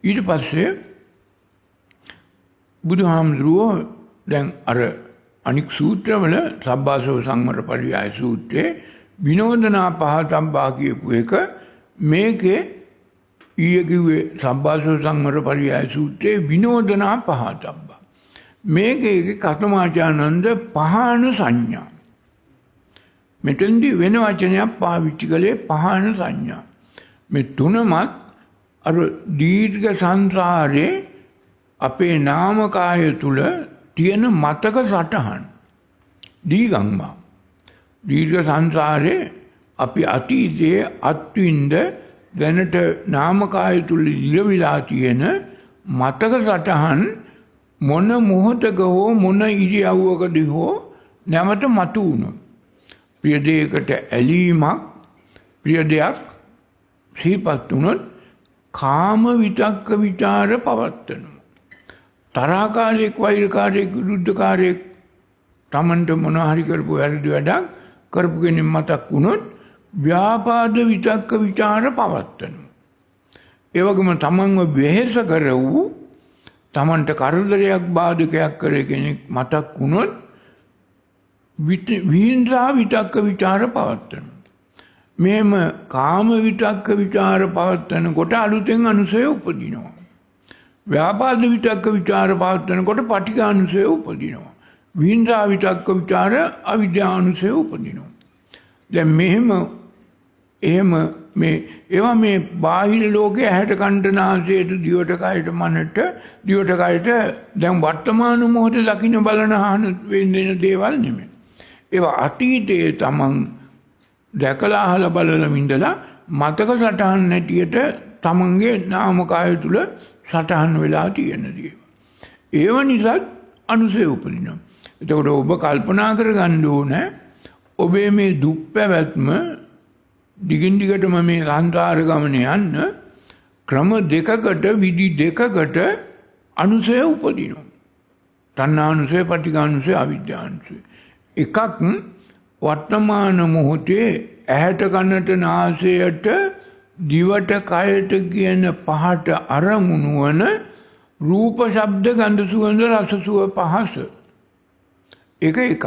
ඊට පස්සේ බුදුහාමුදුරුවෝ දැන් අර අනික් සූත්‍රවල සබ්බාසව සංවර පරියාය සූත්‍රයේ විනෝදනා පහතම්බා කියපු එක මේකේ ඊයේ කිව්වේ සබ්බාසව සංවර පරියාය සූත්‍රයේ විනෝදනා පහතම්බා. මේකේ කතමාචානන්ද පහන සංඥා. මෙතෙන්දී වෙන වචනයක් පාවිච්චි කළේ පහන සංඥා. මේ තුනමත් අර දීර්ඝ සංසාරේ අපේ නාමකාය තුල තියෙන මතක සටහන් දීගම්මා. දීර්ඝ සංසාරේ අපි අතීතයේ අත්විඳ දැනට නාමකාය තුල ඉලවිලා තියෙන මතක සටහන් මොන මොහොතක හෝ මොන ඉරියව්වකදී හෝ නැවත මතු වුණොත් ප්‍රිය දෙයකට ඇලීමක් ප්‍රිය දෙයක් සිහිපත් වුණොත් කාම විතක්ක විචාර පවත්තනවා. තරහකාරයෙක් වෛරකාරයෙක් විරුද්ධකාරයෙක් තමන්ට මොන හරි කරපු වැරදි වැඩක් කරපු කෙනෙක් මතක් වුණොත් ව්‍යාපාද විතක්ක විචාර පවත්තනවා. ඒ වගේම තමන්ව වෙහෙස කර වූ තමන්ට කරදරයක් බාධකයක් කර කෙනෙක් මතක් වුණොත් විහිංසා විතක්ක විචාර පවත්තනවා. මෙහෙම කාම විතක්ක විචාර පවත්තනකොට අලුතෙන් අනුසය උපදිනවා. ව්‍යාපාද විතක්ක විචාර පවත්තනකොට පටිඝානුසය උපදිනවා. විහිංසා විතක්ක විචාර අවිද්‍යානුසය උපදිනවා. දැන් එහෙම ඒවා මේ බාහිර ලෝකයේ ඇහැට කනට නාසයට දිවට කයට මනට දිවට කයට දැන් වර්තමාන මොහොතේ දකින්න බලන අහන වෙන්න දේවල් නෙමෙයි. ඒවා අතීතයේ තමන් දැකලා අහලා බලලා විඳලා මතක සටහන් නැටියට තමන්ගේ නාමකාය තුල සටහන් වෙලා තියෙන දේවල්. ඒව නිසා අනුසය උපදිනවා. එතකොට ඔබ කල්පනා කරගන්න ඕනේ ඔබේ මේ දුක් පැවැත්ම දිගින් දිගටම මේ සංසාර ගමන යන්න ක්‍රම දෙකකට විදි දෙකකට අනුසය උපදිනවා. තණ්හානුසය, පටිඝානුසය, අවිද්‍යානුසය. එකක් වර්තමාන මොහොතේ ඇහැට කනට නාසයට දිවට කයට කියන පහට අරමුණු වන රූප, ශබ්ද, ගන්ධ, සුවඳ, රස, සුව පහස. එකක්.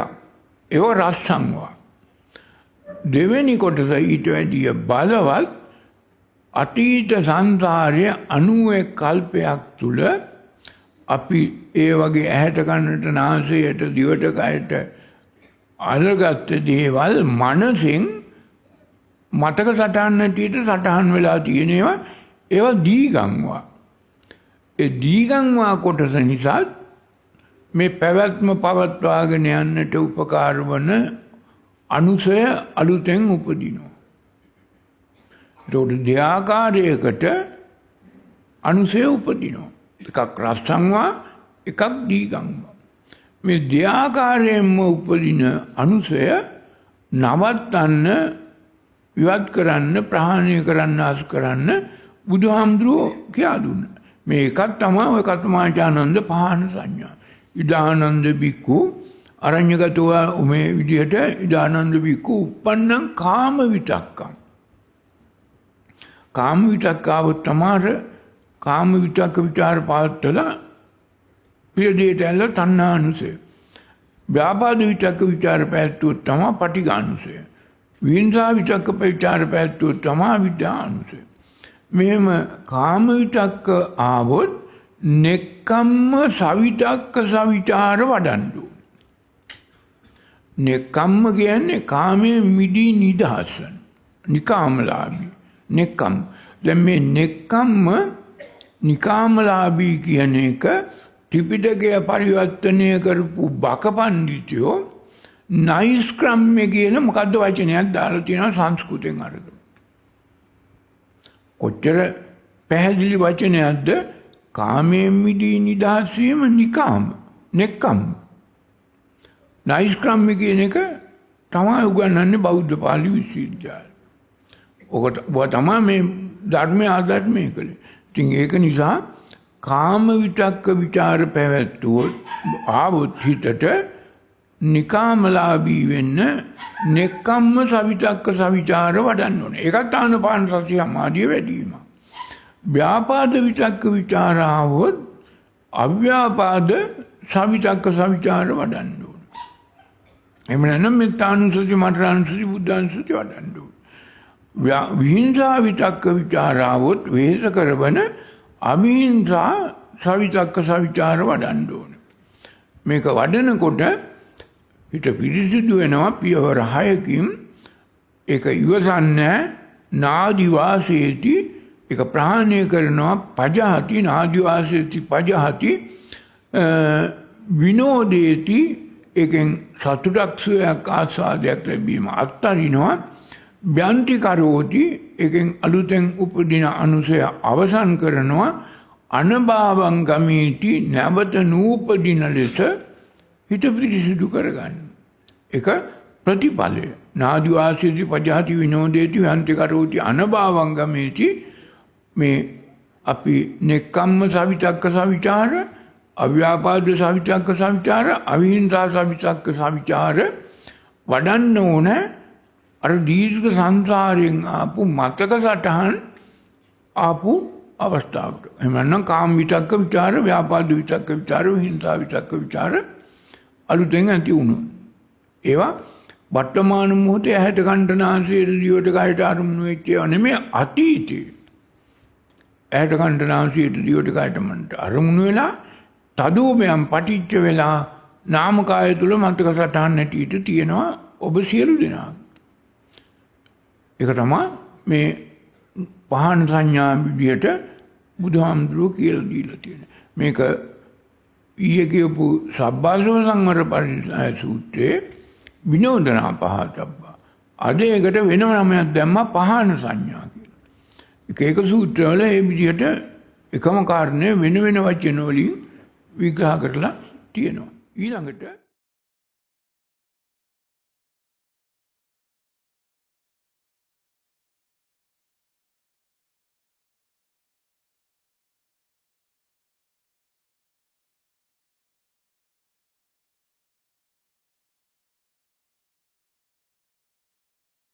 ඒව රස සංවා. දෙවෙනි කොටස ඊට වැඩිය බලවත් අතීත සංසාරයේ 91 කල්පයක් තුල අපි ඒ වගේ ඇහැට කනට නාසයට දිවට කයට අල්ලගත්ත දේවල් මනසෙන් මතක සටහන් නැටියට සටහන් වෙලා තියෙන ඒවා දීගම්වා. ඒ දීගම්වා කොටස නිසා මේ පැවැත්ම පවත්වාගෙන යන්නට උපකාර වන අනුසය අලුතෙන් උපදිනවා. ඒකට දෙආකාරයකට අනුසය උපදිනවා. එකක් රස්සංවා, එකක් දීගම්වා. මේ දෙආකාරයෙන්ම උපදින අනුසය නවත්තන්න, විවත් කරන්න, ප්‍රහාණය කරන්න, අස් කරන්න බුදුහාමුදුරුවෝ කියා දුන්නා. මේ එකක් තමයි ඔය කතමාචානන්ද පහන සංඥා. ඉදානන්ද බික්කු අරඤ්‍යගතව මේ විදිහට ඉදානන්ද බික්කු උප්පන්නං කාම විතක්කං. කාම විතක්කාව තමයි කාම විතක්ක විචාර පාත්තලා ප්‍රිය දෙයට ඇල්ල තණ්හානුසය. ව්‍යාපාද විතක්ක විචාර පැවැත්වුවොත් තමයි පටිඝානුසය. විහිංසා විතක්ක විචාර පැවැත්වුවොත් තමයි විද්‍යානුසය. මෙහෙම කාම විතක්ක ආවොත් නෙක්ඛම්ම සවිතක්ක සවිචාර වඩන්තු. නෙක්ඛම්ම කියන්නේ කාමයේ මිදී නිදහස. නිකාමලාභී. නෙක්ඛම්. දැන් මේ නෙක්ඛම්ම නිකාමලාභී කියන එක ත්‍රිපිටකය පරිවර්තනය කරපු බකපඬිතුයෝ නයිස්ක්‍රම්‍ය කියන මොකද්ද වචනයක් දාලා තියෙනවා සංස්කෘතෙන් අරගෙන. කොච්චර පැහැදිලි වචනයක්ද? කාමයෙන් මිදී නිදහස් වීම නිකාම, නෙක්ඛම්. නයිස්ක්‍රම්‍ය කියන එක තමයි උගන්වන්නේ බෞද්ධ පාලි විශ්වවිද්‍යාලය. ඔක තමයි මේ ධර්මයේ ආධර්මය කලේ. ඉතින් ඒක නිසා කාම විතක්ක විචාර පැවැත්වුවොත් ආවොත් හිතට නිකාමලාභී වෙන්න නෙක්ඛම්ම සවිතක්ක සවිචාර වඩන්න ඕනේ. ඒකත් ආනපාන සති සමාධිය වැඩි වීම. ව්‍යාපාද විතක්ක ਵਿਚාරාවොත් අව්‍යාපාද සවිතක්ක සවිචාර වඩන්න ඕන. එහෙම නැත්නම් මෙත්තානුසති මඨානුසති බුද්ධානුසති වඩන්න ඕන. විහිංසා විතක්ක ਵਿਚාරාවොත් වෙහෙස කරවන අවිහිංසා සවිතක්ක සවිචාර වඩන්න ඕන. මේක වඩනකොට හිත පිරිසිදු වෙනවා පියවර 6කින්. ඒක ඉවසන්නේ නාදි වාසේති, ඒක ප්‍රහාණය කරනවා පජහති, නාදි වාසේති පජහති, විනෝදේති, ඒකෙන් සතුටක් සුවයක් ආස්වාදයක් ලැබීම අත්තරිනවා, ව්‍යන්ති කරෝති, ඒකෙන් අලුතෙන් උපදින අනුසය අවසන් කරනවා, අනභාවං ගමීති, නැවත නූපදින ලෙස හිත පිරිසිදු කරගන්න. ඒක ප්‍රතිඵලය. නාදි වාසේති පජහති විනෝදේති ව්‍යන්ති කරෝති අනභාවං ගමීති. මේ අපි නෙක්ඛම්ම සවිතක්ක සවිචාර, අව්‍යාපාද සවිතක්ක සවිචාර, අවිහිංසා සවිතක්ක සවිචාර වඩන්න ඕන. අර දීර්ඝ සංසාරයෙන් ආපු මතක සටහන් ආපු අවස්ථාවට. එහෙම නැත්නම් කාම විතක්ක විචාර, ව්‍යාපාද විතක්ක විචාර, විහිංසා විතක්ක විචාර අලුතෙන් ඇති වුණා. ඒවා වර්තමාන මොහොතේ ඇහැට කනට නාසයට දිවට කයට අරමුණු වෙච්ච ඒවා නෙමෙයි අතීතේ. ඇහැට කනට නාසයට දිවට කයට මනට අරමුණු වෙලා තදෝමයන් පටිච්ච වෙලා නාමකාය තුල මතක සටහන් නැටිට තියෙනවා ඔබ සියලු දෙනා. ඒක තමයි මේ පහන සංඥා විදියට බුදුහාමුදුරුවෝ කියලා දීලා තියෙන්නේ. මේක ඊයේ කියපු සබ්බාසව සංවර පරිසය සූත්‍රයේ විනෝදනා පහතබ්බා. අද ඒකට වෙනම නමයක් දැම්මා පහන සංඥා කියලා. එක සූත්‍රවල මේ විදිහට එකම කාරණය වෙන වෙන වචන වලින් විග්‍රහ කරලා තියෙනවා. ඊළඟට